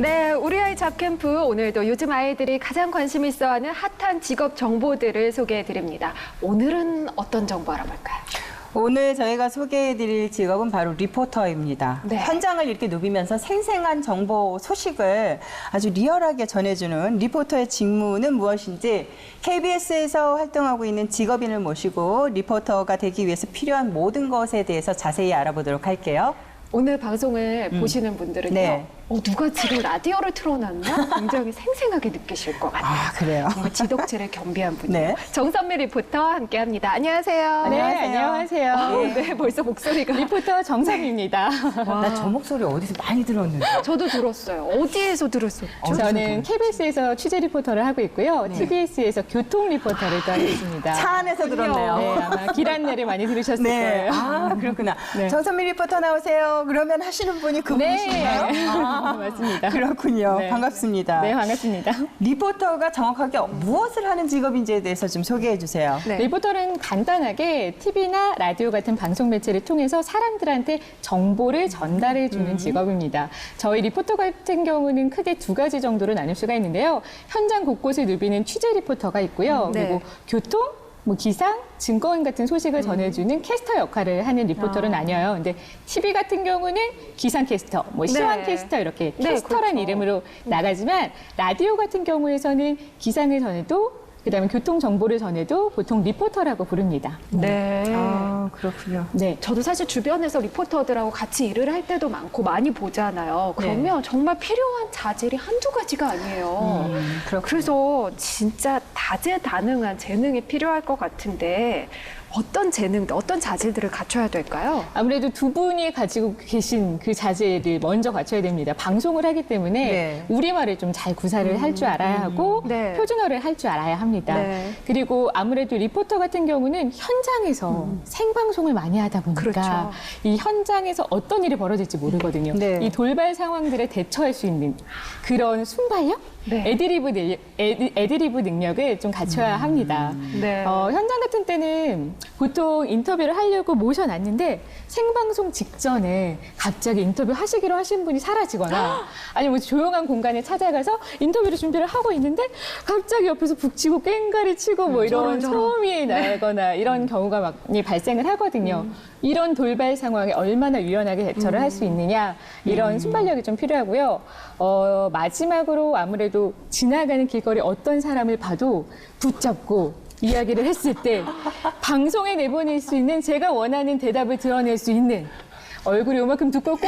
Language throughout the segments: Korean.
네, 우리 아이 잡캠프 오늘도 요즘 아이들이 가장 관심 있어하는 핫한 직업 정보들을 소개해드립니다. 오늘은 어떤 정보 알아볼까요? 오늘 저희가 소개해드릴 직업은 바로 리포터입니다. 네. 현장을 이렇게 누비면서 생생한 정보 소식을 아주 리얼하게 전해주는 리포터의 직무는 무엇인지 KBS에서 활동하고 있는 직업인을 모시고 리포터가 되기 위해서 필요한 모든 것에 대해서 자세히 알아보도록 할게요. 오늘 방송을 보시는 분들은요. 네. 누가 지금 라디오를 틀어놨나? 굉장히 생생하게 느끼실 것 같아요. 아, 그래요? 정말 지독질을 겸비한 분이에요. 네. 정선미 리포터 함께합니다. 안녕하세요. 네, 안녕하세요. 네, 벌써 목소리가. 리포터 정선미입니다. 나 저 목소리 어디서 많이 들었는데. 저도 들었어요. 어디에서 들었었죠? 저는 KBS에서 취재 리포터를 하고 있고요. TBS에서 교통 리포터를 또 하고 있습니다. 차 안에서 들었네요. 네, 아마 길 안내를 많이 들으셨을 네. 거예요. 아, 그렇구나. 네. 정선미 리포터 나오세요. 그러면 하시는 분이 그분이신가요? 네, 아, 맞습니다. 그렇군요. 네. 반갑습니다. 네, 반갑습니다. 리포터가 정확하게 무엇을 하는 직업인지에 대해서 좀 소개해 주세요. 네. 리포터는 간단하게 TV나 라디오 같은 방송 매체를 통해서 사람들한테 정보를 전달해 주는 직업입니다. 저희 리포터 같은 경우는 크게 두 가지 정도로 나눌 수가 있는데요. 현장 곳곳을 누비는 취재 리포터가 있고요. 네. 그리고 교통, 기상, 증권 같은 소식을 전해주는 캐스터 역할을 하는 리포터로 나뉘어요. 근데 TV 같은 경우는 기상 캐스터, 시황 네. 캐스터 이렇게 네, 캐스터란 그렇죠. 이름으로 나가지만 라디오 같은 경우에서는 기상을 전해도 그다음에 교통 정보를 전해도 보통 리포터라고 부릅니다. 네. 아, 그렇군요. 네. 저도 사실 주변에서 리포터들하고 같이 일을 할 때도 많고 많이 보잖아요. 그러면 정말 필요한 자질이 한두 가지가 아니에요. 그래서 진짜 다재다능한 재능이 필요할 것 같은데 어떤 재능, 어떤 자질들을 갖춰야 될까요? 아무래도 두 분이 가지고 계신 그 자질을 먼저 갖춰야 됩니다. 방송을 하기 때문에 네. 우리말을 좀 잘 구사를 할 줄 알아야 하고 네. 표준어를 할 줄 알아야 합니다. 네. 그리고 아무래도 리포터 같은 경우는 현장에서 생방송을 많이 하다 보니까 그렇죠. 이 현장에서 어떤 일이 벌어질지 모르거든요. 네. 이 돌발 상황들에 대처할 수 있는 그런 순발력? 네. 애드리브 능력을 좀 갖춰야 합니다. 네. 현장 같은 때는 보통 인터뷰를 하려고 모셔놨는데 생방송 직전에 갑자기 인터뷰 하시기로 하신 분이 사라지거나 아니면 조용한 공간에 찾아가서 인터뷰를 준비를 하고 있는데 갑자기 옆에서 북치고 꽹가리 치고 이런 소음이 나거나 이런 경우가 많이 발생을 하거든요. 이런 돌발 상황에 얼마나 유연하게 대처를 할 수 있느냐 이런 순발력이 좀 필요하고요. 마지막으로 아무래도 지나가는 길거리 어떤 사람을 봐도 붙잡고 이야기를 했을 때 방송에 내보낼 수 있는 제가 원하는 대답을 드러낼 수 있는 얼굴이 요만큼 두껍고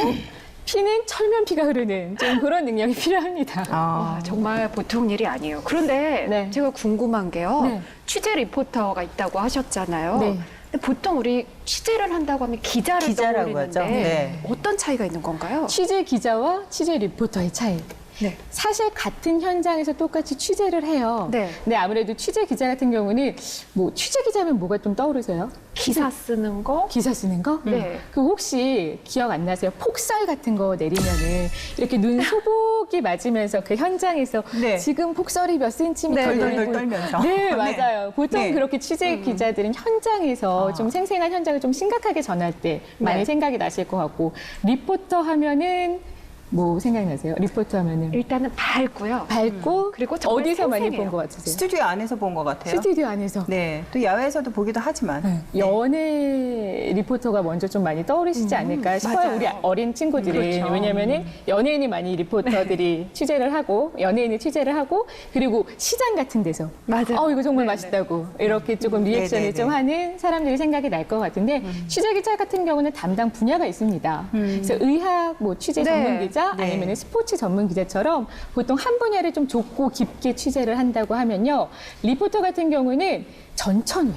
피는 철면피가 흐르는 좀 그런 능력이 필요합니다. 와, 정말 보통 일이 아니에요. 그런데 네. 제가 궁금한 게요. 네. 취재 리포터가 있다고 하셨잖아요. 네. 근데 보통 우리 취재를 한다고 하면 기자를 기자라고 떠올리는데 하죠. 네. 어떤 차이가 있는 건가요? 취재 기자와 취재 리포터의 차이. 네. 사실 같은 현장에서 똑같이 취재를 해요. 네. 근데 아무래도 취재 기자 같은 경우는 취재 기자면 뭐가 좀 떠오르세요? 기사 쓰는 거? 기사 쓰는 거? 네. 그 혹시 기억 안 나세요? 폭설 같은 거 내리면은 이렇게 눈 소복이 맞으면서 그 현장에서 네. 지금 폭설이 몇 센티미터 네, 내리고 덜덜 떨면서. 네, 맞아요. 보통 네. 그렇게 취재 기자들은 현장에서 좀 생생한 현장을 좀 심각하게 전할 때 많이 네. 생각이 나실 것 같고 리포터 하면은 뭐 생각나세요? 리포터 하면은 일단은 밝고요. 밝고 그리고 정말 어디서 많이 생생해요. 본 것 같으세요? 스튜디오 안에서 본 것 같아요. 스튜디오 안에서. 네. 또 야외에서도 보기도 하지만. 네. 연예 리포터가 먼저 좀 많이 떠오르시지 않을까 싶어요. 맞아요. 우리 어린 친구들은. 그렇죠. 왜냐면은 연예인이 많이 리포터들이 취재를 하고 연예인이 취재를 하고 그리고 시장 같은 데서 맞아요. 이거 정말 네네. 맛있다고 이렇게 조금 리액션을 네네네. 좀 하는 사람들이 생각이 날 것 같은데 취재 기자 같은 경우는 담당 분야가 있습니다. 그래서 의학 취재 네. 전문 기자 네. 아니면 스포츠 전문 기자처럼 보통 한 분야를 좀 좁고 깊게 취재를 한다고 하면요. 리포터 같은 경우는 전천후.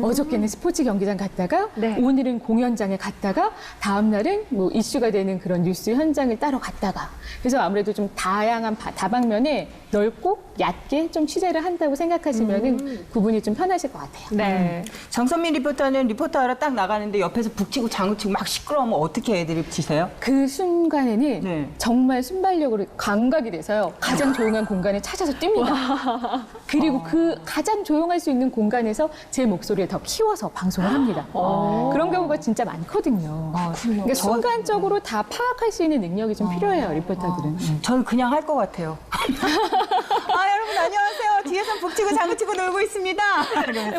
어저께는 스포츠 경기장 갔다가 네. 오늘은 공연장에 갔다가 다음 날은 이슈가 되는 그런 뉴스 현장을 따로 갔다가 그래서 아무래도 좀 다양한 다방면에 넓고 얕게 좀 취재를 한다고 생각하시면은 구분이 좀 편하실 것 같아요. 네. 정선미 리포터는 리포터하러 딱 나가는데 옆에서 북치고 장구치고 막 시끄러우면 어떻게 애드립 치세요? 그 순간에는 네. 정말 순발력으로 감각이 돼서요. 가장 조용한 공간에 찾아서 뜁니다. 그리고 그 가장 조용할 수 있는 공간에서 제 목소리 목소리를 더 키워서 방송을 합니다. 그런 경우가 진짜 많거든요. 그러니까 순간적으로 다 파악할 수 있는 능력이 좀 필요해요, 리포터들은. 저는 그냥 할 것 같아요. 여러분 안녕하세요. 뒤에서 북치고 장구치고 놀고 있습니다.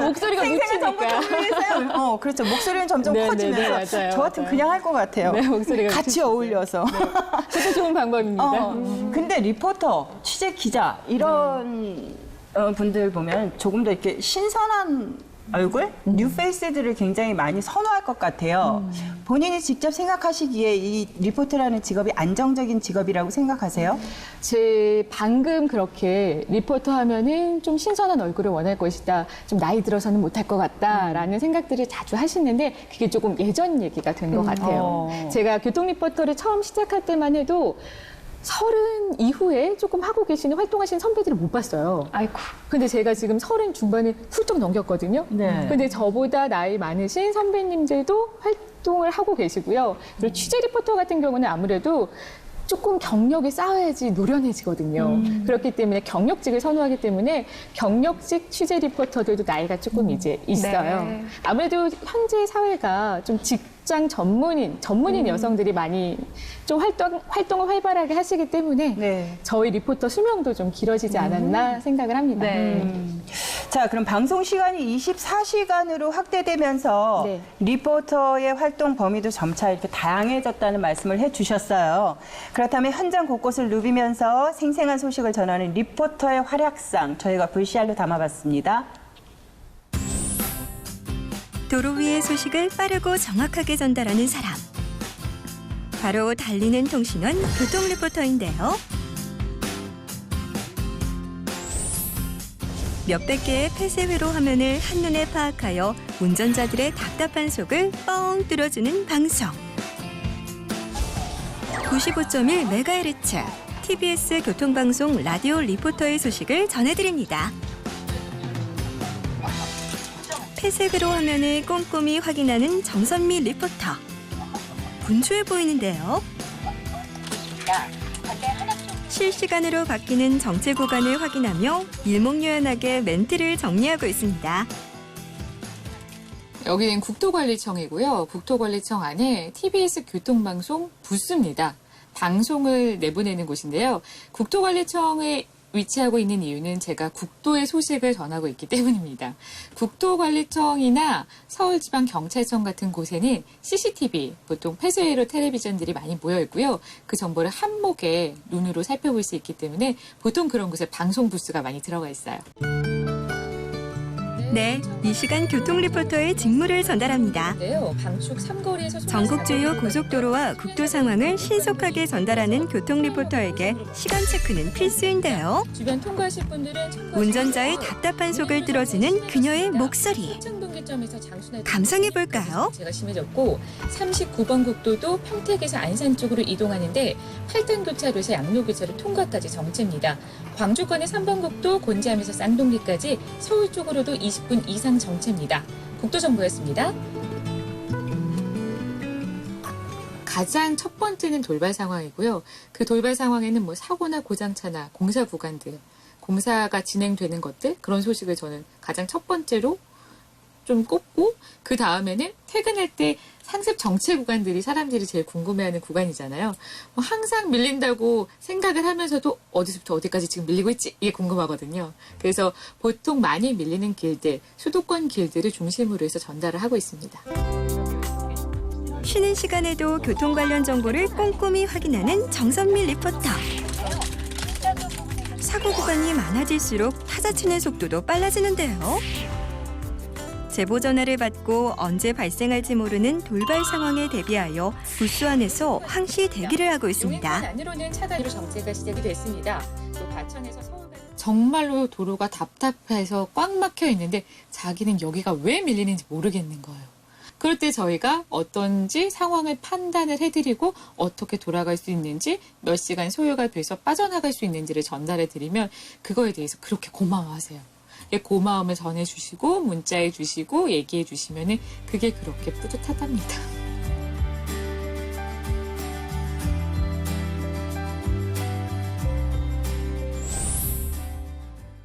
목소리가 생생한 정보 묻히니까. 좀 들리세요? 그렇죠. 목소리는 점점 네, 커지면서 네, 네, 맞아요, 저 같으면 맞아요. 그냥 할 것 같아요. 네, 목소리가 같이 묻히죠. 어울려서. 그것도 좋은 방법입니다. 근데 리포터, 취재 기자 이런 분들 보면 조금 더 이렇게 신선한 얼굴, 뉴페이스들을 굉장히 많이 선호할 것 같아요. 본인이 직접 생각하시기에 이 리포터라는 직업이 안정적인 직업이라고 생각하세요? 제 방금 그렇게 리포터 하면은 좀 신선한 얼굴을 원할 것이다. 좀 나이 들어서는 못할 것 같다라는 생각들을 자주 하시는데 그게 조금 예전 얘기가 된 것 같아요. 제가 교통 리포터를 처음 시작할 때만 해도 30 이후에 조금 하고 계시는 활동하시는 선배들을 못 봤어요. 아이고. 근데 제가 지금 30 중반에 훌쩍 넘겼거든요. 네. 근데 저보다 나이 많으신 선배님들도 활동을 하고 계시고요. 그리고 취재 리포터 같은 경우는 아무래도 조금 경력이 쌓여야지 노련해지거든요. 그렇기 때문에 경력직을 선호하기 때문에 경력직 취재 리포터들도 나이가 조금 이제 있어요. 네. 아무래도 현재 사회가 좀 직장 전문인 여성들이 많이 좀 활동을 활발하게 하시기 때문에 네. 저희 리포터 수명도 좀 길어지지 않았나 생각을 합니다. 네. 자, 그럼 방송 시간이 24시간으로 확대되면서 네. 리포터의 활동 범위도 점차 이렇게 다양해졌다는 말씀을 해주셨어요. 그렇다면 현장 곳곳을 누비면서 생생한 소식을 전하는 리포터의 활약상 저희가 VCR로 담아봤습니다. 도로 위의 소식을 빠르고 정확하게 전달하는 사람. 바로 달리는 통신원 교통 리포터인데요. 몇백 개의 폐쇄회로 화면을 한눈에 파악하여 운전자들의 답답한 속을 뻥 뚫어주는 방송. 95.1MHz TBS 교통방송 라디오 리포터의 소식을 전해드립니다. 폐쇄회로 화면을 꼼꼼히 확인하는 정선미 리포터. 분주해 보이는데요. 실시간으로 바뀌는 정체 구간을 확인하며 일목요연하게 멘트를 정리하고 있습니다. 여기는 국토관리청이고요. 국토관리청 안에 TBS 교통방송 부스입니다. 방송을 내보내는 곳인데요. 국토관리청에 위치하고 있는 이유는 제가 국도의 소식을 전하고 있기 때문입니다. 국토관리청이나 서울지방경찰청 같은 곳에는 CCTV, 보통 폐쇄회로 텔레비전들이 많이 모여 있고요. 그 정보를 한목에 눈으로 살펴볼 수 있기 때문에 보통 그런 곳에 방송 부스가 많이 들어가 있어요. 네, 이 시간 교통 리포터의 직무를 전달합니다. 방축 삼거리에서 전국 주요 고속도로와 국도 상황을 신속하게 전달하는 교통 리포터에게 시간 체크는 필수인데요. 주변 통과하실 분들은 운전자의 답답한 속을 뚫어주는 그녀의 목소리. 감상해 볼까요? 제가 심해졌고 39번 국도도 평택에서 안산 쪽으로 이동하는데 8단 교차로에서 양로 교차로 통과까지 정체입니다. 광주권의 3번 국도 곤지암에서 쌍둥리까지 서울 쪽으로도 20분 이상 정체입니다. 국도정보였습니다. 가장 첫 번째는 돌발 상황이고요. 그 돌발 상황에는 뭐 사고나 고장차나 공사 구간들, 공사가 진행되는 것들, 그런 소식을 저는 가장 첫 번째로 좀 꼽고, 그 다음에는 퇴근할 때 상습 정체 구간들이 사람들이 제일 궁금해하는 구간이잖아요. 뭐 항상 밀린다고 생각을 하면서도 어디서부터 어디까지 지금 밀리고 있지? 이게 궁금하거든요. 그래서 보통 많이 밀리는 길들, 수도권 길들을 중심으로 해서 전달을 하고 있습니다. 쉬는 시간에도 교통 관련 정보를 꼼꼼히 확인하는 정선미 리포터. 사고 구간이 많아질수록 타자치는 속도도 빨라지는데요. 제보 전화를 받고 언제 발생할지 모르는 돌발 상황에 대비하여 부스 안에서 항시 대기를 하고 있습니다. 안으로는 차단으로 정체가 시작이 됐습니다. 또 과천에서 서울 정말로 도로가 답답해서 꽉 막혀 있는데 자기는 여기가 왜 밀리는지 모르겠는 거예요. 그럴 때 저희가 어떤지 상황을 판단을 해드리고 어떻게 돌아갈 수 있는지 몇 시간 소요가 돼서 빠져나갈 수 있는지를 전달해 드리면 그거에 대해서 그렇게 고마워하세요. 고마움을 전해주시고 문자해 주시고 얘기해 주시면 그게 그렇게 뿌듯하답니다.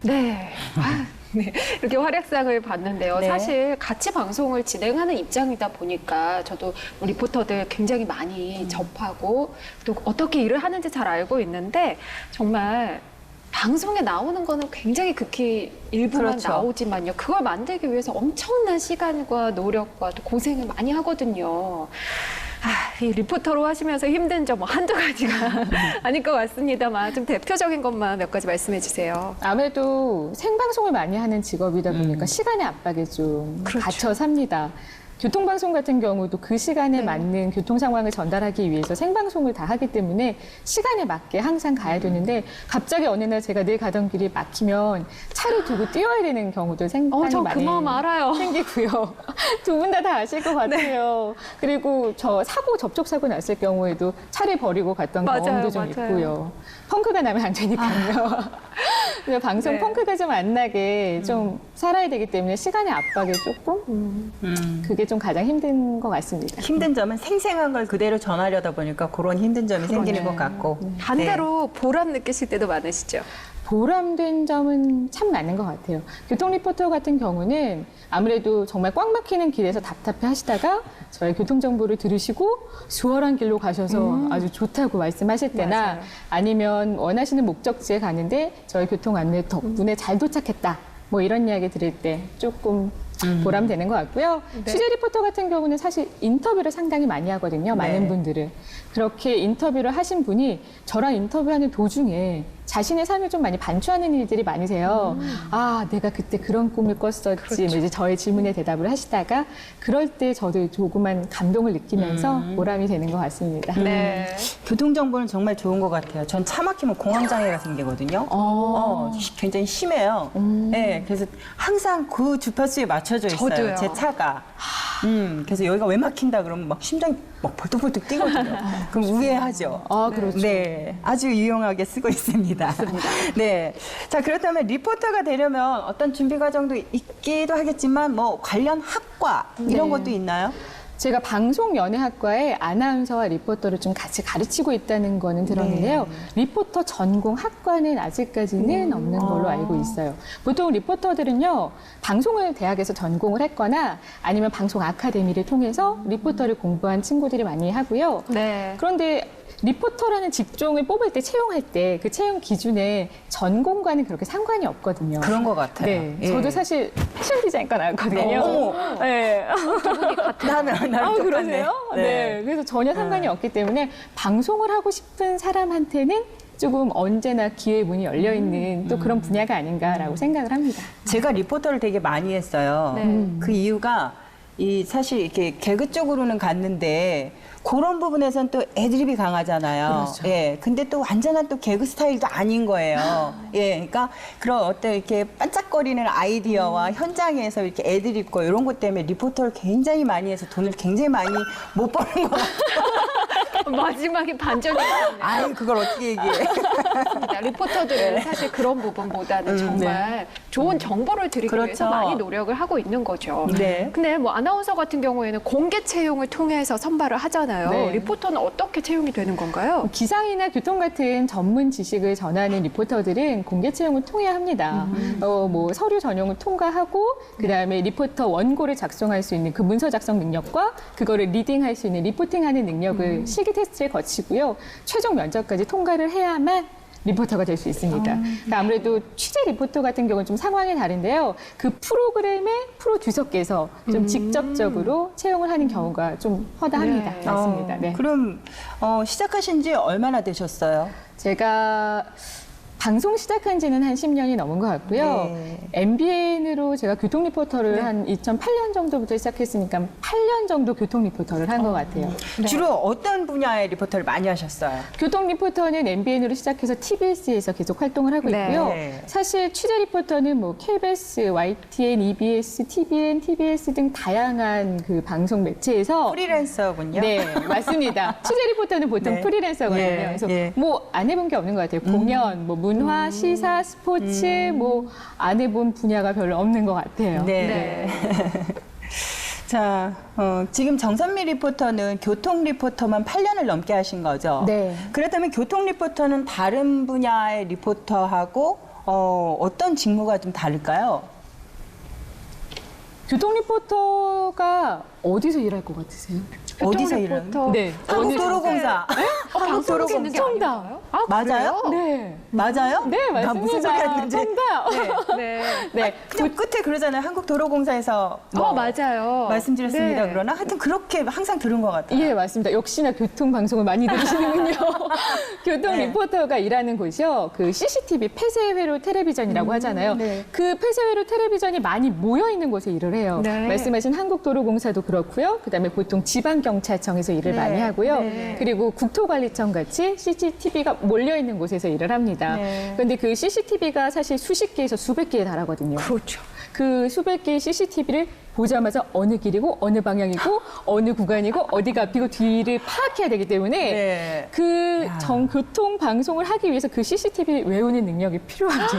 네. 네, 이렇게 활약상을 봤는데요. 네. 사실 같이 방송을 진행하는 입장이다 보니까 저도 리포터들 굉장히 많이 접하고 또 어떻게 일을 하는지 잘 알고 있는데 정말 방송에 나오는 거는 굉장히 극히 일부만 그렇죠. 나오지만요. 그걸 만들기 위해서 엄청난 시간과 노력과 또 고생을 많이 하거든요. 이 리포터로 하시면서 힘든 점 한두 가지가 아닐 것 같습니다만 좀 대표적인 것만 몇 가지 말씀해 주세요. 아무래도 생방송을 많이 하는 직업이다 보니까 시간의 압박에 좀 그렇죠. 갇혀 삽니다. 교통방송 같은 경우도 그 시간에 네. 맞는 교통 상황을 전달하기 위해서 생방송을 다 하기 때문에 시간에 맞게 항상 가야 되는데 갑자기 어느 날 제가 늘 가던 길이 막히면 차를 두고 뛰어야 되는 경우도 생각이 저 많이 그 마음 알아요. 생기고요. 두 분 다 아실 것 같아요. 그리고 저 접촉사고 났을 경우에도 차를 버리고 갔던 맞아요, 경험도 좀 맞아요. 있고요. 펑크가 나면 안 되니까요. 그래서 방송 네. 펑크가 좀 안 나게 좀 살아야 되기 때문에 시간의 압박에 조금 그게 좀 가장 힘든 것 같습니다. 힘든 점은 생생한 걸 그대로 전하려다 보니까 그런 힘든 점이 생기는 것 같고. 반대로 보람 느끼실 때도 많으시죠? 보람된 점은 참 많은 것 같아요. 교통 리포터 같은 경우는 아무래도 정말 꽉 막히는 길에서 답답해 하시다가 저의 교통 정보를 들으시고 수월한 길로 가셔서 아주 좋다고 말씀하실 때나 맞아요. 아니면 원하시는 목적지에 가는데 저의 교통 안내 덕분에 잘 도착했다. 뭐 이런 이야기 들을 때 조금 보람되는 것 같고요. 네. 취재 리포터 같은 경우는 사실 인터뷰를 상당히 많이 하거든요. 많은 네. 분들을. 그렇게 인터뷰를 하신 분이 저랑 인터뷰하는 도중에 자신의 삶을 좀 많이 반추하는 일들이 많으세요. 아, 내가 그때 그런 꿈을 꿨었지. 그렇죠. 뭐 이제 저의 질문에 대답을 하시다가 그럴 때 저도 조그만 감동을 느끼면서 보람이 되는 것 같습니다. 네. 교통정보는 정말 좋은 것 같아요. 전 차 막히면 공황장애가 생기거든요. 굉장히 심해요. 네, 그래서 항상 그 주파수에 맞춰져 있어요. 저도요. 제 차가. 그래서 여기가 왜 막힌다 그러면 막 심장이 막 벌떡벌떡 뛰거든요. 그럼 우회하죠. 아, 그렇죠. 네, 아주 유용하게 쓰고 있습니다. 네. 자, 그렇다면 리포터가 되려면 어떤 준비 과정도 있기도 하겠지만 뭐 관련 학과 이런 네. 것도 있나요? 제가 방송연예학과에 아나운서와 리포터를 좀 같이 가르치고 있다는 거는 들었는데요. 리포터 전공 학과는 아직까지는 없는 걸로 알고 있어요. 보통 리포터들은요, 방송을 대학에서 전공을 했거나 아니면 방송 아카데미를 통해서 리포터를 공부한 친구들이 많이 하고요. 네. 그런데 리포터라는 직종을 뽑을 때 채용할 때 그 채용 기준에 전공과는 그렇게 상관이 없거든요. 그런 것 같아요. 네, 예. 저도 사실 패션 디자인과 나왔거든요. 어머. 네. 나는 아, 똑같네. 그러세요? 네. 그래서 전혀 상관이 없기 때문에 방송을 하고 싶은 사람한테는 조금 언제나 기회의 문이 열려 있는 또 그런 분야가 아닌가라고 생각을 합니다. 제가 리포터를 되게 많이 했어요. 네. 그 이유가 사실 이렇게 개그 쪽으로는 갔는데 그런 부분에선 또 애드립이 강하잖아요. 그렇죠. 예. 근데 또 완전한 또 개그 스타일도 아닌 거예요. 예. 그러니까 그런 어떤 이렇게 반짝거리는 아이디어와 현장에서 이렇게 애드립고 이런 것 때문에 리포터를 굉장히 많이 해서 돈을 굉장히 많이 못 버는 것 같아요. 마지막에 반전이 있었네요. 아니, 그걸 어떻게 얘기해. 리포터들은 사실 그런 부분보다는 정말 좋은 정보를 드리기 그렇죠. 위해서 많이 노력을 하고 있는 거죠. 네. 근데 뭐 아나운서 같은 경우에는 공개 채용을 통해서 선발을 하잖아요. 네. 리포터는 어떻게 채용이 되는 건가요? 기상이나 교통 같은 전문 지식을 전하는 리포터들은 공개 채용을 통해야 합니다. 뭐 서류 전형을 통과하고 그다음에 리포터 원고를 작성할 수 있는 그 문서 작성 능력과 그거를 리딩할 수 있는 리포팅하는 능력을 실기 테스트를 거치고요. 최종 면접까지 통과를 해야만 리포터가 될 수 있습니다. 그러니까 아무래도 취재 리포터 같은 경우는 좀 상황이 다른데요. 그 프로그램의 프로듀서께서 좀 직접적으로 채용을 하는 경우가 좀 허다합니다. 네. 맞습니다. 네. 그럼 시작하신 지 얼마나 되셨어요? 제가 방송 시작한 지는 한 10년이 넘은 것 같고요. 네. MBN으로 제가 교통 리포터를 한 2008년 정도부터 시작했으니까 8년 정도 교통 리포터를 한 것 같아요. 주로 어떤 분야의 리포터를 많이 하셨어요? 교통 리포터는 MBN으로 시작해서 TBS에서 계속 활동을 하고 네. 있고요. 네. 사실 취재 리포터는 뭐 KBS, YTN, EBS, TVN, TBS 등 다양한 그 방송 매체에서 프리랜서군요. 네, 맞습니다. 취재 리포터는 보통 네. 프리랜서거든요. 예, 그래서 예. 뭐 안 해본 게 없는 것 같아요. 공연, 뭐 문화, 시사, 스포츠, 뭐 안 해본 분야가 별로 없는 것 같아요. 네. 자, 지금 정선미 리포터는 교통 리포터만 8년을 넘게 하신 거죠? 네. 그렇다면 교통 리포터는 다른 분야의 리포터하고 어떤 직무가 좀 다를까요? 교통 리포터가 어디서 일할 것 같으세요? 어디서 일하는? 리포터. 네. 한국도로공사. 방송국에 있는 게 정답. 아닌가요? 아, 맞아요? 그래요? 네. 맞아요? 네, 맞습니다. 나 무슨 소리 했는지. 정답. 네. 네. 그냥 끝에 그러잖아요. 한국도로공사에서 맞아요. 말씀드렸습니다. 네. 그러나 하여튼 그렇게 항상 들은 것 같아요. 예, 맞습니다. 역시나 교통방송을 많이 들으시는군요. 교통 네. 리포터가 일하는 곳이요. 그 CCTV 폐쇄회로 텔레비전이라고 하잖아요. 네. 그 폐쇄회로 텔레비전이 많이 모여 있는 곳에 일을 해요. 네. 말씀하신 한국도로공사도 그렇고요. 그다음에 보통 지방경찰청에서 일을 네. 많이 하고요. 네. 그리고 국토관리청 같이 CCTV가 몰려 있는 곳에서 일을 합니다. 네. 그런데 그 CCTV가 사실 수십 개에서 수백 개에 달하거든요. 그렇죠. 그 수백 개의 CCTV를 보자마자 어느 길이고 어느 방향이고 어느 구간이고 어디가 앞이고 뒤를 파악해야 되기 때문에 네. 그 야. 교통 방송을 하기 위해서 그 CCTV를 외우는 능력이 필요합니다.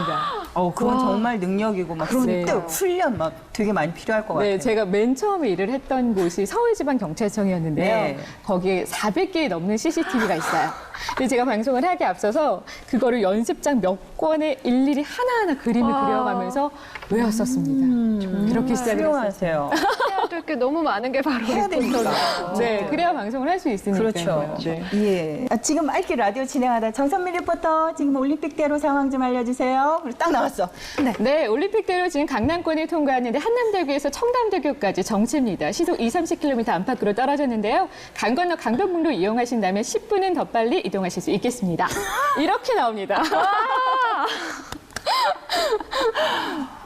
그건 와. 정말 능력이고 막 그러니까요. 그때 훈련 막 되게 많이 필요할 것 같아요. 네, 제가 맨 처음에 일을 했던 곳이 서울지방경찰청이었는데요. 네. 거기에 400개 넘는 CCTV가 있어요. 근데 제가 방송을 하기 앞서서 그거를 연습장 몇 권에 일일이 하나하나 그림을 와. 그려가면서 외웠었습니다. 그렇게 시작을 했어요. 훌륭하세요. 해야 될 게 너무 많은 게 바로 해야 되니까. 리포터죠. 네, 그래야 방송을 할 수 있으니까요. 그렇죠. 네. 예. 지금 알기 라디오 진행하다 정선미 리포터 지금 올림픽대로 상황 좀 알려주세요. 그리고 딱 나왔어. 네, 올림픽대로 지금 강남권을 통과하는데 한남대교에서 청담대교까지 정체입니다. 시속 20-30km 안팎으로 떨어졌는데요. 강 건너 강변북로 이용하신다면 10분은 더 빨리 이동하실 수 있겠습니다. 이렇게 나옵니다.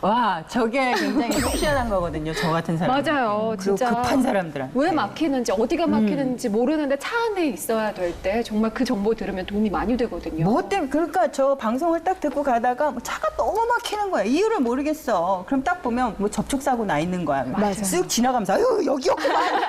와, 저게 굉장히 섹시한 거거든요. 저 같은 사람. 맞아요. 그리고 진짜. 급한 사람들한테. 왜 막히는지 어디가 막히는지 모르는데 차 안에 있어야 될 때 정말 그 정보 들으면 도움이 많이 되거든요. 뭐 때문에 그러니까 저 방송을 딱 듣고 가다가 뭐 차가 너무 막히는 거야. 이유를 모르겠어. 그럼 딱 보면 뭐 접촉사고 나 있는 거야. 쓱 지나가면서 아유 여기였구만.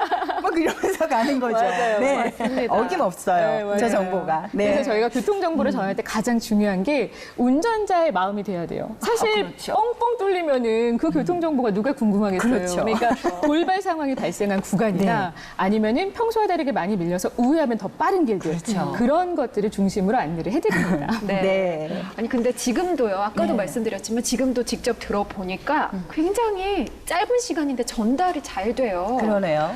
막 이러면서 가는 거죠. 맞아요. 네. 맞습니다. 어김없어요. 네, 저 맞아요. 정보가. 네. 그래서 저희가 교통정보를 전할 때 가장 중요한 게 운전자의 마음이 돼야 돼요. 사실 그렇죠. 뻥뻥 뚫리면은 그 교통정보가 누가 궁금하겠어요. 그렇죠. 러니까 돌발 상황이 발생한 구간이나 아니면은 평소와 다르게 많이 밀려서 우회하면 더 빠른 길들. 그렇죠. 그런 것들을 중심으로 안내를 해드립니다. 네. 네. 아니 근데 지금도요. 아까도 네. 말씀드렸지만 지금도 직접 들어보니까 굉장히 짧은 시간인데 전달이 잘 돼요. 그러네요.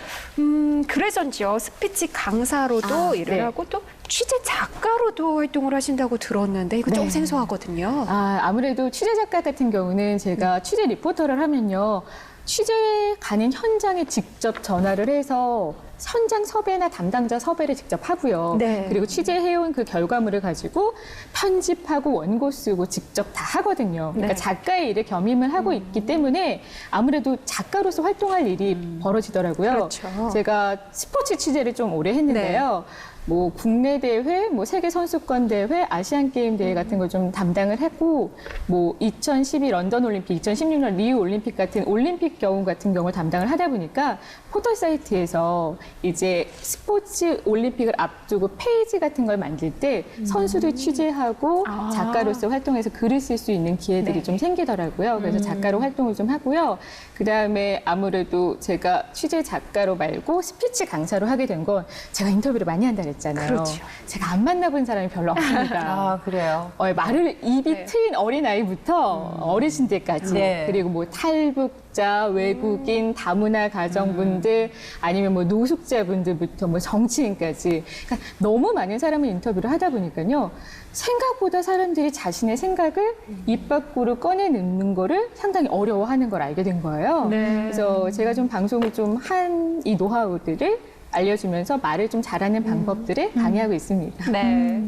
그래서인지요. 스피치 강사로도 일을 네. 하고 또 취재 작가로도 활동을 하신다고 들었는데 이거 좀 네. 생소하거든요. 아무래도 취재 작가 같은 경우는 제가 취재 리포터를 하면요. 취재 가는 현장에 직접 전화를 해서 현장 섭외나 담당자 섭외를 직접 하고요. 네. 그리고 취재해온 그 결과물을 가지고 편집하고 원고 쓰고 직접 다 하거든요. 그러니까 네. 작가의 일에 겸임을 하고 있기 때문에 아무래도 작가로서 활동할 일이 벌어지더라고요. 그렇죠. 제가 스포츠 취재를 좀 오래 했는데요. 뭐 국내 대회, 뭐 세계 선수권 대회, 아시안 게임 대회 같은 걸 좀 담당을 했고, 뭐 2012 런던 올림픽, 2016년 리우 올림픽 같은 올림픽 경우 같은 경우를 담당을 하다 보니까 포털 사이트에서 이제 스포츠 올림픽을 앞두고 페이지 같은 걸 만들 때 선수들 취재하고 아. 작가로서 활동해서 글을 쓸 수 있는 기회들이 네. 좀 생기더라고요. 그래서 작가로 활동을 좀 하고요. 그 다음에 아무래도 제가 취재 작가로 말고 스피치 강사로 하게 된 건 제가 인터뷰를 많이 한다 그랬잖아요. 그렇죠. 제가 안 만나본 사람이 별로 없습니다. 아, 그래요. 말을 입이 네. 트인 어린아이부터 어르신들까지 네. 그리고 뭐 탈북자, 외국인, 다문화 가정분들 아니면 뭐 노숙자분들부터 뭐 정치인까지 그러니까 너무 많은 사람을 인터뷰를 하다 보니까요. 생각보다 사람들이 자신의 생각을 입 밖으로 꺼내놓는 거를 상당히 어려워하는 걸 알게 된 거예요. 네. 그래서 제가 좀 방송을 좀 한 이 노하우들을 알려주면서 말을 좀 잘하는 방법들을 강의하고 있습니다. 네.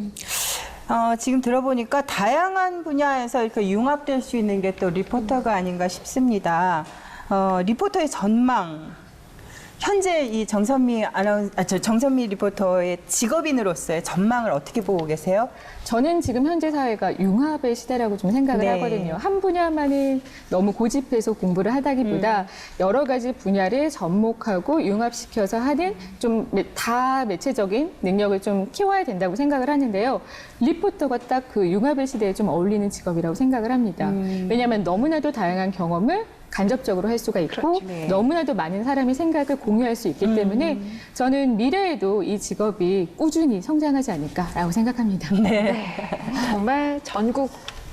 지금 들어보니까 다양한 분야에서 이렇게 융합될 수 있는 게 또 리포터가 아닌가 싶습니다. 리포터의 전망. 현재 이 정선미 정선미 리포터의 직업인으로서의 전망을 어떻게 보고 계세요? 저는 지금 현재 사회가 융합의 시대라고 좀 생각을 네. 하거든요. 한 분야만을 너무 고집해서 공부를 하다기보다 여러 가지 분야를 접목하고 융합시켜서 하는 좀 다매체적인 능력을 좀 키워야 된다고 생각을 하는데요. 리포터가 딱 그 융합의 시대에 좀 어울리는 직업이라고 생각을 합니다. 왜냐하면 너무나도 다양한 경험을 간접적으로 할 수가 있고 그렇죠. 네. 너무나도 많은 사람이 생각을 공유할 수 있기 때문에 저는 미래에도 이 직업이 꾸준히 성장하지 않을까라고 생각합니다. 네. 정말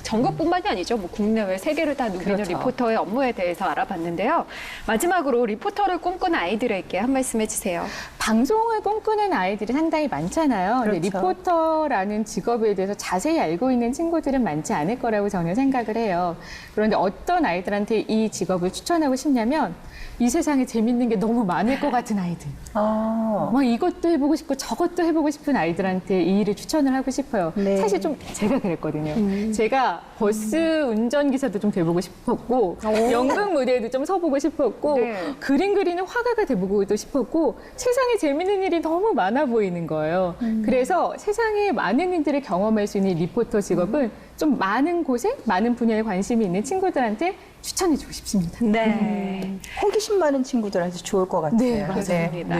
전국뿐만이 아니죠. 뭐 국내외 세계를 다 누비는 그렇죠. 리포터의 업무에 대해서 알아봤는데요. 마지막으로 리포터를 꿈꾸는 아이들에게 한 말씀 해주세요. 방송을 꿈꾸는 아이들이 상당히 많잖아요. 근데 그렇죠. 리포터라는 직업에 대해서 자세히 알고 있는 친구들은 많지 않을 거라고 저는 생각을 해요. 그런데 어떤 아이들한테 이 직업을 추천하고 싶냐면 이 세상에 재밌는 게 너무 많을 것 같은 아이들. 뭐 이것도 해보고 싶고 저것도 해보고 싶은 아이들한테 이 일을 추천을 하고 싶어요. 네. 사실 좀 제가 그랬거든요. 제가 버스 운전기사도 좀 돼보고 싶었고 연극 무대에도 좀 서보고 싶었고 네. 그림 그리는 화가가 돼보고도 싶었고 세상에 재밌는 일이 너무 많아 보이는 거예요. 그래서 세상에 많은 일들을 경험할 수 있는 리포터 직업은 좀 많은 곳에 많은 분야에 관심이 있는 친구들한테 추천해주고 싶습니다. 네. 호기심 많은 친구들한테 좋을 것 같아요. 네, 맞습니다.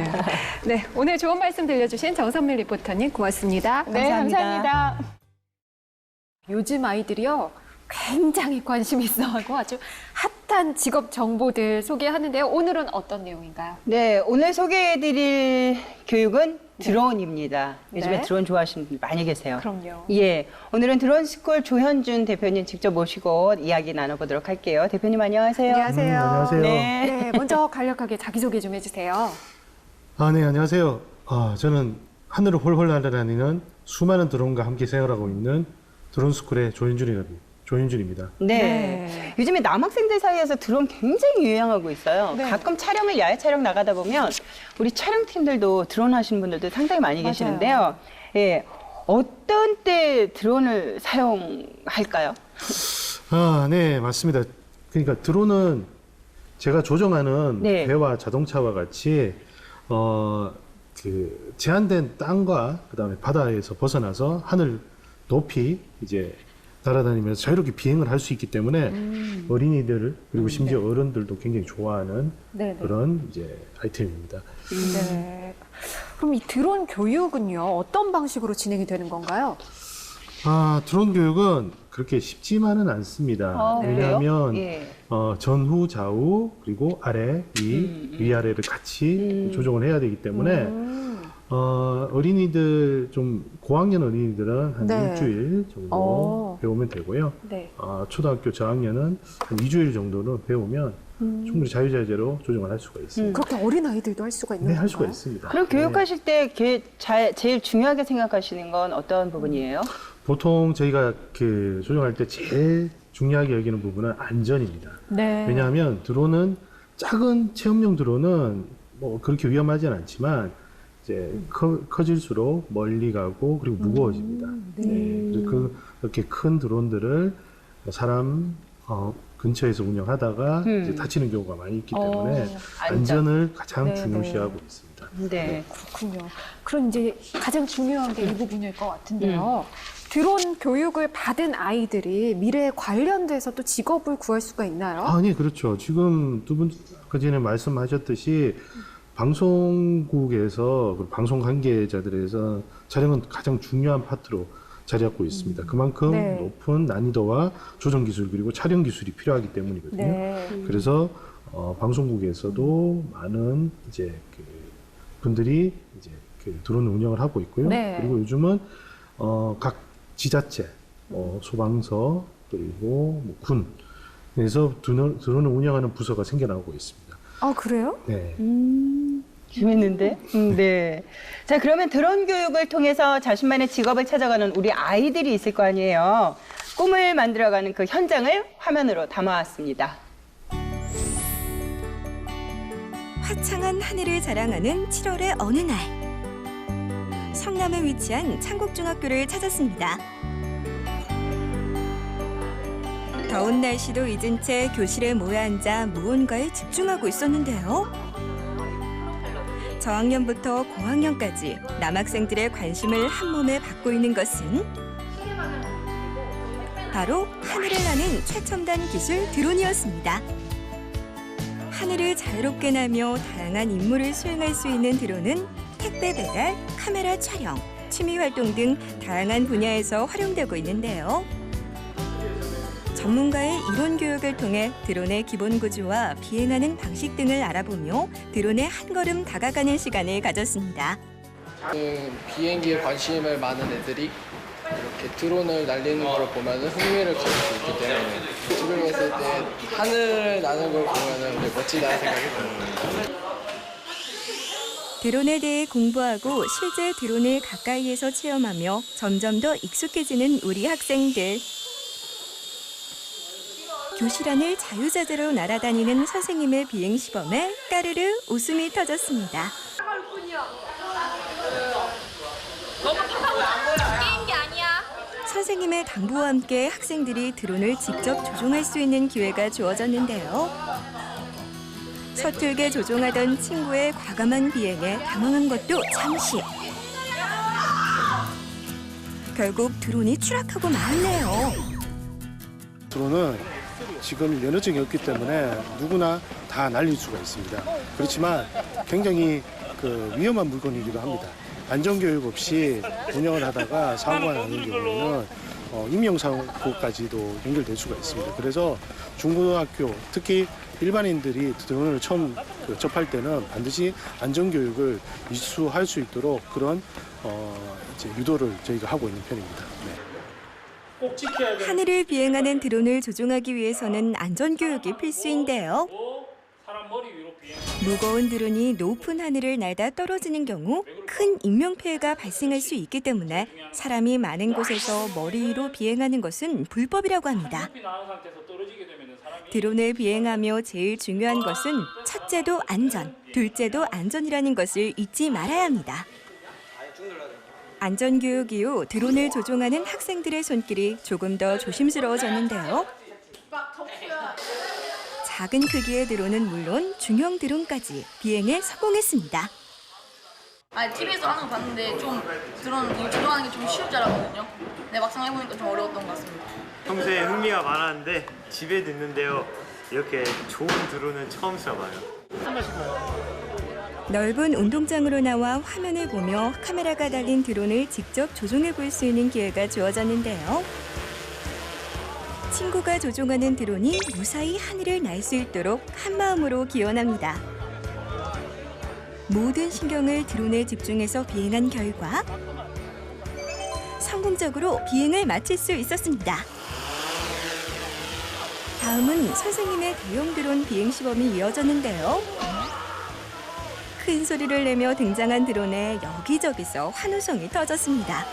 네, 오늘 좋은 말씀 들려주신 정선미 리포터님 고맙습니다. 네, 감사합니다. 요즘 아이들이요. 굉장히 관심 있어하고 아주 핫한 직업 정보들 소개하는데요. 오늘은 어떤 내용인가요? 네, 오늘 소개해드릴 교육은 드론입니다. 요즘에 네. 드론 좋아하시는 분들 많이 계세요. 그럼요. 예, 오늘은 드론스쿨 조현준 대표님 직접 모시고 이야기 나눠보도록 할게요. 대표님 안녕하세요. 안녕하세요. 안녕하세요. 네. 네, 먼저 간략하게 자기소개 좀 해주세요. 네, 안녕하세요. 저는 하늘을 홀홀 날아다니는 수많은 드론과 함께 생활하고 있는 드론스쿨의 조현준입니다. 네. 네. 요즘에 남학생들 사이에서 드론 굉장히 유행하고 있어요. 네. 가끔 촬영을 야외 촬영 나가다 보면 우리 촬영팀들도 드론 하시는 분들도 상당히 많이 맞아요. 계시는데요. 예. 어떤 때 드론을 사용할까요? 네, 맞습니다. 그러니까 드론은 제가 조정하는 네. 배와 자동차와 같이 그 제한된 땅과 그다음에 바다에서 벗어나서 하늘 높이 이제 날아다니면서 자유롭게 비행을 할 수 있기 때문에 어린이들 그리고 심지어 어른들도 굉장히 좋아하는 네네. 그런 이제 아이템입니다. 네. 그럼 이 드론 교육은요, 어떤 방식으로 진행이 되는 건가요? 드론 교육은 그렇게 쉽지만은 않습니다. 왜냐하면 예. 전후, 좌우, 그리고 아래, 위아래를 같이 조정을 해야 되기 때문에 어린이들 좀 고학년 어린이들은 한 네. 일주일 정도 배우면 되고요. 네. 초등학교 저학년은 한 2주일 정도는 배우면 충분히 자유자재로 조정을 할 수가 있습니다. 그렇게 어린 아이들도 할 수가 있는 네, 건가요? 할 수가 있습니다. 그럼 교육하실 때 제일 중요하게 생각하시는 건 어떤 부분이에요? 보통 저희가 그 조정할 때 제일 중요하게 여기는 부분은 안전입니다. 네. 왜냐하면 드론은 작은 체험용 드론은 뭐 그렇게 위험하진 않지만 이제 커질수록 멀리 가고 그리고 무거워집니다. 네. 그래서 그렇게 큰 드론들을 사람 근처에서 운영하다가 이제 다치는 경우가 많이 있기 때문에 안전을 가장 네네. 중요시하고 있습니다. 네. 그렇군요. 그럼 이제 가장 중요한 게 이 부분일 것 같은데요. 드론 교육을 받은 아이들이 미래에 관련돼서 또 직업을 구할 수가 있나요? 네, 그렇죠. 지금 두 분 그 전에 말씀하셨듯이 방송국에서 방송 관계자들에서 촬영은 가장 중요한 파트로 자리 잡고 있습니다. 그만큼 네. 높은 난이도와 조정 기술 그리고 촬영 기술이 필요하기 때문이거든요. 네. 그래서 방송국에서도 많은 이제 그 분들이 이제 그 드론 운영을 하고 있고요. 네. 그리고 요즘은 각 지자체, 소방서 그리고 뭐 군 그래서 드론을 운영하는 부서가 생겨나고 있습니다. 아, 그래요? 네. 재밌는데? 네. 자, 그러면 드론 교육을 통해서 자신만의 직업을 찾아가는 우리 아이들이 있을 거 아니에요. 꿈을 만들어가는 그 현장을 화면으로 담아왔습니다. 화창한 하늘을 자랑하는 7월의 어느 날 성남에 위치한 창곡중학교를 찾았습니다. 더운 날씨도 잊은 채 교실에 모여 앉아 무언가에 집중하고 있었는데요. 저학년부터 고학년까지 남학생들의 관심을 한몸에 받고 있는 것은 바로 하늘을 나는 최첨단 기술 드론이었습니다. 하늘을 자유롭게 나며 다양한 임무를 수행할 수 있는 드론은 택배 배달, 카메라 촬영, 취미 활동 등 다양한 분야에서 활용되고 있는데요. 전문가의 이론 교육을 통해 드론의 기본 구조와 비행하는 방식 등을 알아보며 드론에 한 걸음 다가가는 시간을 가졌습니다. 비행기에 관심을 많은 애들이 이렇게 드론을 날리는 걸 보면 흥미를 가질 수 있기 때문에 조종했을 때 하늘을 나는 걸 보면 되게 멋지다는 생각이 듭니다. 드론에 대해 공부하고 실제 드론을 가까이에서 체험하며 점점 더 익숙해지는 우리 학생들. 교실 안을 자유자재로 날아다니는 선생님의 비행시범에 까르르 웃음이 터졌습니다. 선생님의 당부와 함께 학생들이 드론을 직접 조종할 수 있는 기회가 주어졌는데요. 서툴게 조종하던 친구의 과감한 비행에 당황한 것도 잠시. 결국 드론이 추락하고 말네요. 드론은 지금 면허증이 없기 때문에 누구나 다 날릴 수가 있습니다. 그렇지만 굉장히 위험한 물건이기도 합니다. 안전교육 없이 운영을 하다가 사고가 나는 경우에는 인명사고까지도 연결될 수가 있습니다. 그래서 중고등학교, 특히 일반인들이 드론을 처음 접할 때는 반드시 안전교육을 이수할 수 있도록 그런 이제 유도를 저희가 하고 있는 편입니다. 네. 하늘을 비행하는 드론을 조종하기 위해서는 안전교육이 필수인데요. 무거운 드론이 높은 하늘을 날다 떨어지는 경우 큰 인명피해가 발생할 수 있기 때문에 사람이 많은 곳에서 머리 위로 비행하는 것은 불법이라고 합니다. 드론을 비행하며 제일 중요한 것은 첫째도 안전, 둘째도 안전이라는 것을 잊지 말아야 합니다. 안전교육 이후 드론을 조종하는 학생들의 손길이 조금 더 조심스러워졌는데요. 작은 크기의 드론은 물론 중형 드론까지 비행에 성공했습니다. TV에서 하는 거 봤는데 좀 드론 조종하는 게 좀 쉬울 줄 알았거든요. 근데 막상 해보니까 좀 어려웠던 것 같습니다. 평소에 흥미가 많았는데 집에 듣는데요. 이렇게 좋은 드론은 처음 써봐요. 넓은 운동장으로 나와 화면을 보며 카메라가 달린 드론을 직접 조종해 볼 수 있는 기회가 주어졌는데요. 친구가 조종하는 드론이 무사히 하늘을 날 수 있도록 한마음으로 기원합니다. 모든 신경을 드론에 집중해서 비행한 결과 성공적으로 비행을 마칠 수 있었습니다. 다음은 선생님의 대형 드론 비행 시범이 이어졌는데요. 큰 소리를 내며 등장한 드론에 여기저기서 환호성이 터졌습니다.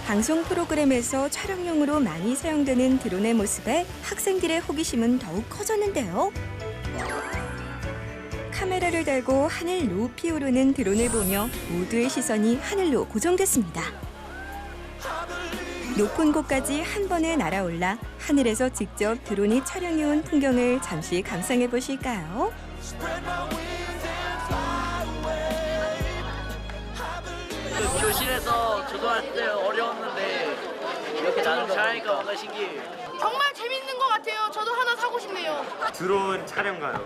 방송 프로그램에서 촬영용으로 많이 사용되는 드론의 모습에 학생들의 호기심은 더욱 커졌는데요. 카메라를 달고 하늘 높이 오르는 드론을 보며 모두의 시선이 하늘로 고정됐습니다. 높은 곳까지 한 번에 날아올라 하늘에서 직접 드론이 촬영해온 풍경을 잠시 감상해 보실까요? 교실에서 조종할 때 어려웠는데 이렇게 나는 잘하니까 뭔가 신기해요. 정말 재밌는 것 같아요. 저도 하나 사고 싶네요. 드론 촬영 가요.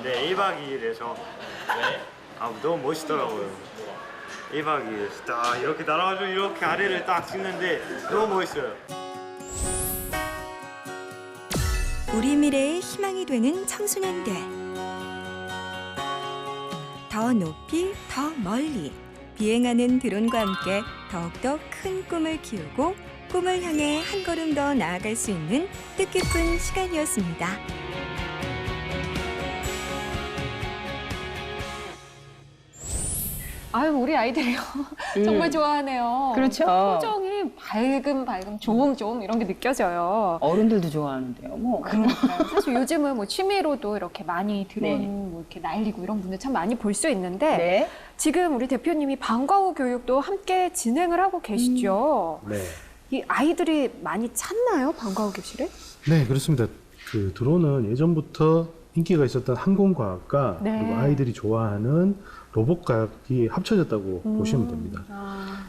네, 1박 2일에서. 너무 멋있더라고요. 1박 2일에서 딱 이렇게 날아가지고 이렇게 아래를 딱 찍는데 너무 멋있어요. 우리 미래의 희망이 되는 청소년들. 더 높이, 더 멀리 비행하는 드론과 함께 더욱더 큰 꿈을 키우고 꿈을 향해 한 걸음 더 나아갈 수 있는 뜻깊은 시간이었습니다. 아유, 우리 아이들이요. 정말 좋아하네요. 그렇죠. 표정이 밝음, 조음 이런 게 느껴져요. 어른들도 좋아하는데요. 뭐. 그러니까요. 사실 요즘은 뭐 취미로도 이렇게 많이 드론 네. 뭐 이렇게 날리고 이런 분들 참 많이 볼 수 있는데 네. 지금 우리 대표님이 방과 후 교육도 함께 진행을 하고 계시죠. 네. 이 아이들이 많이 찾나요? 방과 후 교실에? 네, 그렇습니다. 드론은 예전부터 인기가 있었던 항공과학과 네. 그리고 아이들이 좋아하는 로봇과학이 합쳐졌다고 보시면 됩니다.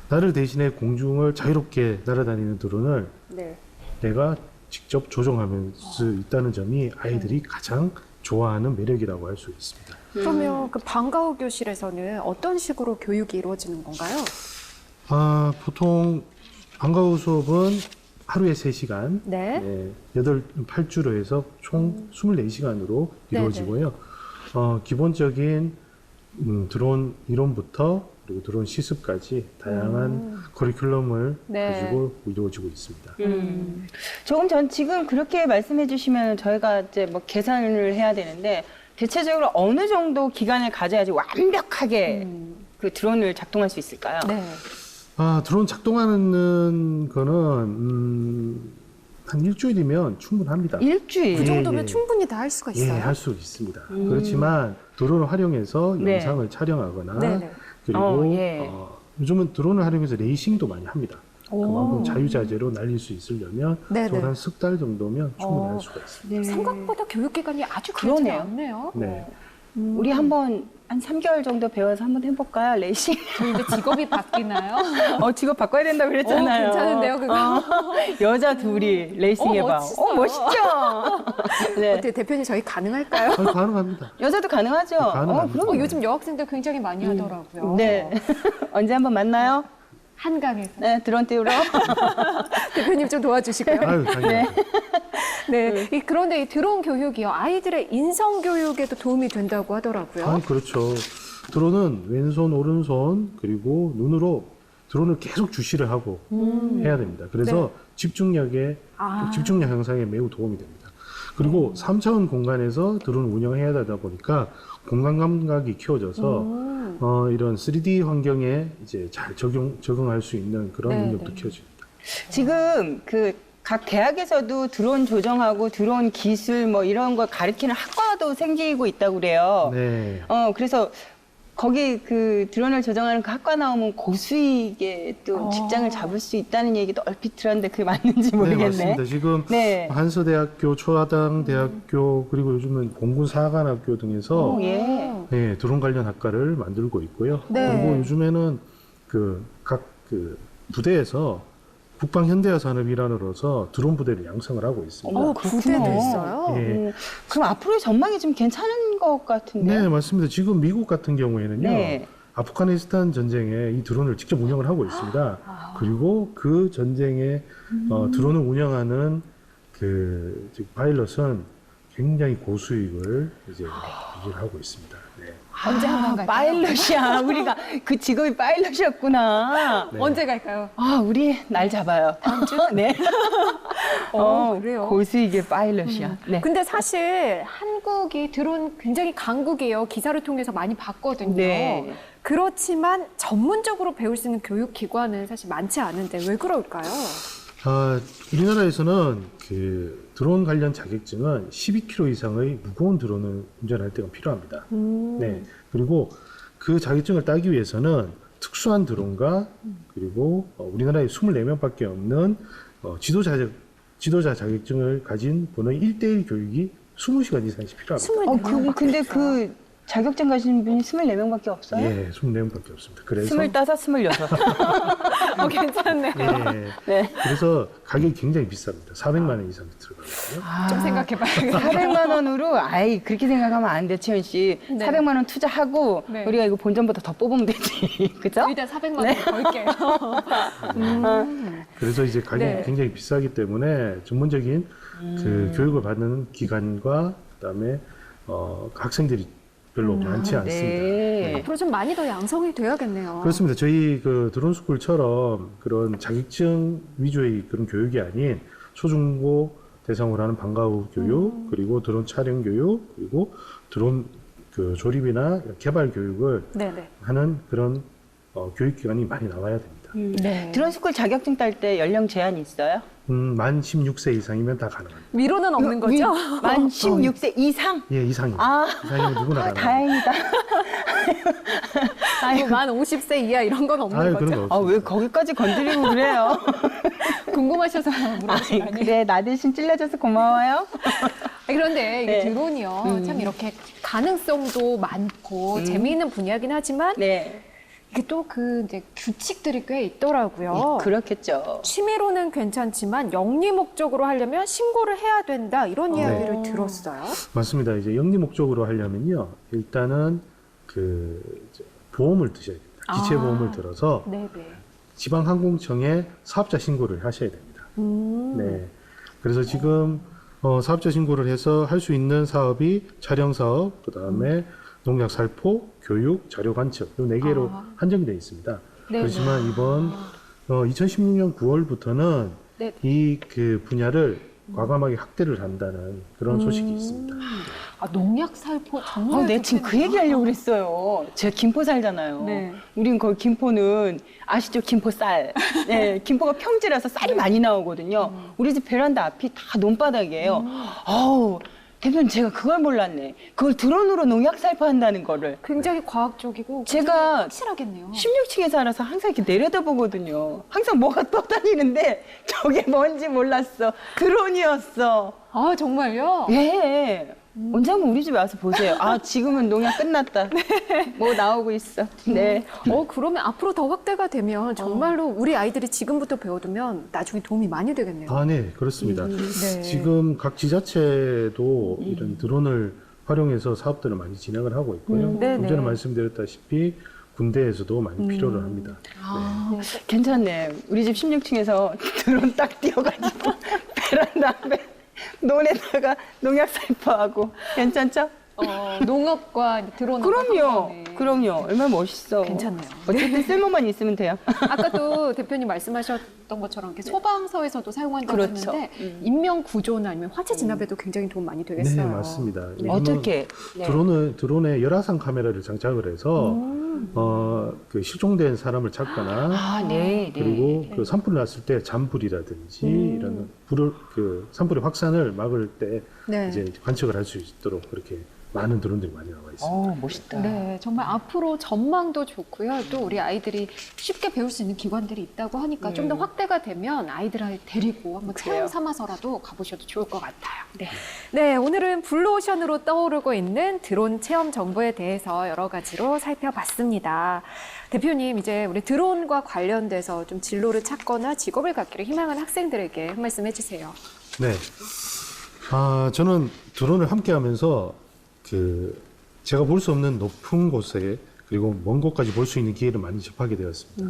나를 대신해 공중을 자유롭게 날아다니는 드론을 네. 내가 직접 조종할 수 있다는 점이 아이들이 가장 좋아하는 매력이라고 할 수 있습니다. 그러면 그 방과 후 교실에서는 어떤 식으로 교육이 이루어지는 건가요? 보통 방과 후 수업은 하루에 3시간, 네. 8주로 해서 총 24시간으로 이루어지고요. 기본적인 드론 이론부터 그리고 드론 시습까지 다양한 커리큘럼을 네. 가지고 이루어지고 있습니다. 조금 전 지금 그렇게 말씀해 주시면 저희가 이제 뭐 계산을 해야 되는데 대체적으로 어느 정도 기간을 가져야지 완벽하게 그 드론을 작동할 수 있을까요? 네. 드론 작동하는 거는 한 일주일이면 충분합니다. 일주일. 그 정도면 예. 충분히 다 할 수가 예, 있어요. 할 수 있습니다. 그렇지만 드론을 활용해서 네. 영상을 촬영하거나 네네. 그리고 예. 요즘은 드론을 활용해서 레이싱도 많이 합니다. 그만큼 오. 자유자재로 날릴 수 있으려면 네네. 저는 한 석 달 정도면 충분히 할 수가 있습니다. 생각보다 교육기간이 아주 길지 그러네요. 않네요. 네. 우리 한번 한 3개월 정도 배워서 한번 해볼까요? 레이싱. 저 이제 직업이 바뀌나요? 직업 바꿔야 된다고 그랬잖아요. 괜찮은데요, 그거? 여자 둘이 레이싱 해봐. 멋있어요. 멋있죠? 네. 어떻게 대표님 저희 가능할까요? 가능합니다. 여자도 가능하죠? 가능합니다. 그럼 요즘 여학생들 굉장히 많이 하더라고요. 네. 언제 한번 만나요? 한강에서. 네, 드론 띄우러. 대표님 좀 도와주시고요. 아유, 당연히. 네. 그런데 이 드론 교육이요. 아이들의 인성 교육에도 도움이 된다고 하더라고요. 그렇죠. 드론은 왼손, 오른손, 그리고 눈으로 드론을 계속 주시를 하고 해야 됩니다. 그래서 집중력 향상에 매우 도움이 됩니다. 그리고 3차원 공간에서 드론 운영해야 되다 보니까 공간 감각이 키워져서 이런 3D 환경에 이제 잘 적응할 수 있는 그런 능력도 키워집니다. 지금 각 대학에서도 드론 조정하고 드론 기술 뭐 이런 걸 가르치는 학과도 생기고 있다고 그래요. 네. 그래서 거기 그 드론을 조정하는 그 학과 나오면 고수익에 또 직장을 잡을 수 있다는 얘기도 얼핏 들었는데 그게 맞는지 모르겠네. 네, 맞습니다. 지금 네. 한서대학교, 초하당대학교, 그리고 요즘은 공군사관학교 등에서 네, 드론 관련 학과를 만들고 있고요. 네. 그리고 요즘에는 각 부대에서 국방현대화산업일환으로서 드론 부대를 양성을 하고 있습니다. 부대도 있어요? 예. 그럼 앞으로의 전망이 좀 괜찮은 것 같은데요? 네, 맞습니다. 지금 미국 같은 경우에는요. 네. 아프가니스탄 전쟁에 이 드론을 직접 운영을 하고 있습니다. 그리고 그 전쟁에 드론을 운영하는 그 파일럿은 굉장히 고수익을 이제 유지를 하고 있습니다. 네. 언제 한번 갈까요? 파일럿이야. 우리가 그 직업이 파일럿이었구나. 네. 언제 갈까요? 우리 날 잡아요. 네. 그래요? 고수익의 파일럿이야. 네. 근데 사실 한국이 드론 굉장히 강국이에요. 기사를 통해서 많이 봤거든요. 네. 그렇지만 전문적으로 배울 수 있는 교육기관은 사실 많지 않은데 왜 그럴까요? 우리나라에서는 그 드론 관련 자격증은 12kg 이상의 무거운 드론을 운전할 때가 필요합니다. 네. 그리고 그 자격증을 따기 위해서는 특수한 드론과 그리고 우리나라에 24명밖에 없는 지도자 자격증을 가진 분의 1대1 교육이 20시간 이상씩 필요합니다. 근데 그 자격증 가진 분이 24명밖에 없어요? 예, 24명밖에 없습니다. 그래서 25, 26. 괜찮네요. 예, 네. 그래서 가격이 굉장히 비쌉니다. 400만 원 이상이 들어가거든요. 좀 생각해봐야겠어요. 400만 원으로 그렇게 생각하면 안 돼, 채연 씨. 네. 400만 원 투자하고 네. 우리가 이거 본전보다 더 뽑으면 되지. 그죠? 일단 400만 원 벌게요. 그래서 이제 가격이 네. 굉장히 비싸기 때문에 전문적인 그 교육을 받는 기관과 그다음에 학생들이 별로 많지 않습니다. 네. 앞으로 좀 많이 더 양성이 돼야겠네요. 그렇습니다. 저희 그 드론스쿨처럼 그런 자격증 위주의 그런 교육이 아닌 초중고 대상으로 하는 방과후 교육, 그리고 드론 촬영 교육, 그리고 드론 그 조립이나 개발 교육을 네네. 하는 그런 교육기관이 많이 나와야 됩니다. 네. 드론 스쿨 자격증 딸 때 연령 제한이 있어요? 만 16세 이상이면 다 가능합니다. 위로는 없는 거죠? 만 16세 이상? 예, 이상입니다. 이상이면 누구나 가능합니다. 다행이다. 뭐 만 50세 이하 이런 건 없는 아유, 거죠? 그런 거 없습니다. 왜 거기까지 건드리고 그래요? 궁금하셔서 물어보신 거 아니에요? 그래, 나 대신 찔러줘서 고마워요. 그런데 이게 네. 드론이요. 참 이렇게 가능성도 많고 재미있는 분야긴 하지만 네. 이게 또 이제 규칙들이 꽤 있더라고요. 그렇겠죠. 취미로는 괜찮지만 영리 목적으로 하려면 신고를 해야 된다 이런 이야기를 들었어요. 맞습니다. 이제 영리 목적으로 하려면요, 일단은 보험을 드셔야 됩니다. 기체 보험을 들어서 네네. 지방항공청에 사업자 신고를 하셔야 됩니다. 네. 그래서 지금 사업자 신고를 해서 할 수 있는 사업이 촬영 사업, 그 다음에 농약 살포, 교육, 자료 관측 이 4개로 한정이 되어 있습니다. 그렇지만 이번 2016년 9월부터는 네. 이 그 분야를 과감하게 확대를 한다는 그런 소식이 있습니다. 아, 농약 살포 정말 네, 지금 그 얘기 하려고 그랬어요. 제가 김포 살잖아요. 네. 우린 거기 김포는 아시죠? 김포 쌀. 네, 김포가 평지라서 쌀이 많이 나오거든요. 우리 집 베란다 앞이 다 논바닥이에요. 아우, 대표님 제가 그걸 몰랐네. 그걸 드론으로 농약 살포한다는 거를. 굉장히 과학적이고 제가 확실하겠네요. 16층에 살아서 항상 이렇게 내려다보거든요. 항상 뭐가 떠다니는데 저게 뭔지 몰랐어. 드론이었어. 아, 정말요? 예. 언제 한번 우리 집에 와서 보세요. 아, 지금은 농약 끝났다. 뭐 나오고 있어. 네. 그러면 앞으로 더 확대가 되면 정말로 우리 아이들이 지금부터 배워두면 나중에 도움이 많이 되겠네요. 아, 네, 그렇습니다. 네. 지금 각 지자체도 이런 드론을 활용해서 사업들을 많이 진행을 하고 있고요. 네네. 좀 전에 말씀드렸다시피 군대에서도 많이 필요를 합니다. 괜찮네. 우리 집 16층에서 드론 딱 띄워가지고 베란다 앞에 논에다가 농약 살포하고 괜찮죠? 농업과 드론. 그럼요. 얼마나 멋있어. 괜찮네요. 어쨌든 쓸모만 있으면 돼요. 아까도 대표님 말씀하셨던 것처럼 이렇게 소방서에서도 사용한다고 그렇죠. 했는데 인명 구조나 아니면 화재 진압에도 굉장히 도움 많이 되겠어요. 네, 맞습니다. 요즘은 어떻게? 네. 드론에 열화상 카메라를 장착을 해서 그 실종된 사람을 찾거나 아, 네. 그리고 그 산불이 났을 때 잔불이라든지 이런 그 산불의 확산을 막을 때 네. 이제 관측을 할 수 있도록 그렇게 많은 드론들이 많이 나와 있습니다. 멋있다. 네, 정말 앞으로 전망도 좋고요. 또 우리 아이들이 쉽게 배울 수 있는 기관들이 있다고 하니까 좀 더 확대가 되면 아이들을 데리고 한번 체험 삼아서라도 가보셔도 좋을 것 같아요. 네, 오늘은 블루오션으로 떠오르고 있는 드론 체험 정보에 대해서 여러 가지로 살펴봤습니다. 대표님, 이제 우리 드론과 관련돼서 좀 진로를 찾거나 직업을 갖기를 희망하는 학생들에게 한 말씀 해주세요. 네. 저는 드론을 함께 하면서 제가 볼 수 없는 높은 곳에 그리고 먼 곳까지 볼 수 있는 기회를 많이 접하게 되었습니다.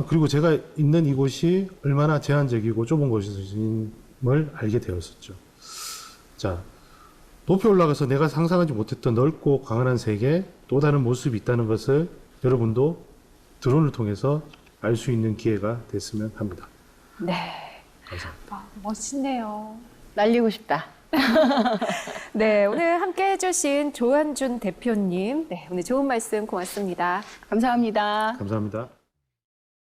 그리고 제가 있는 이곳이 얼마나 제한적이고 좁은 곳임을 알게 되었었죠. 자, 높이 올라가서 내가 상상하지 못했던 넓고 광활한 세계, 또 다른 모습이 있다는 것을 여러분도 드론을 통해서 알 수 있는 기회가 됐으면 합니다. 네. 감사합니다. 멋있네요. 날리고 싶다. 네, 오늘 함께 해주신 조한준 대표님, 오늘 좋은 말씀 고맙습니다. 감사합니다. 감사합니다.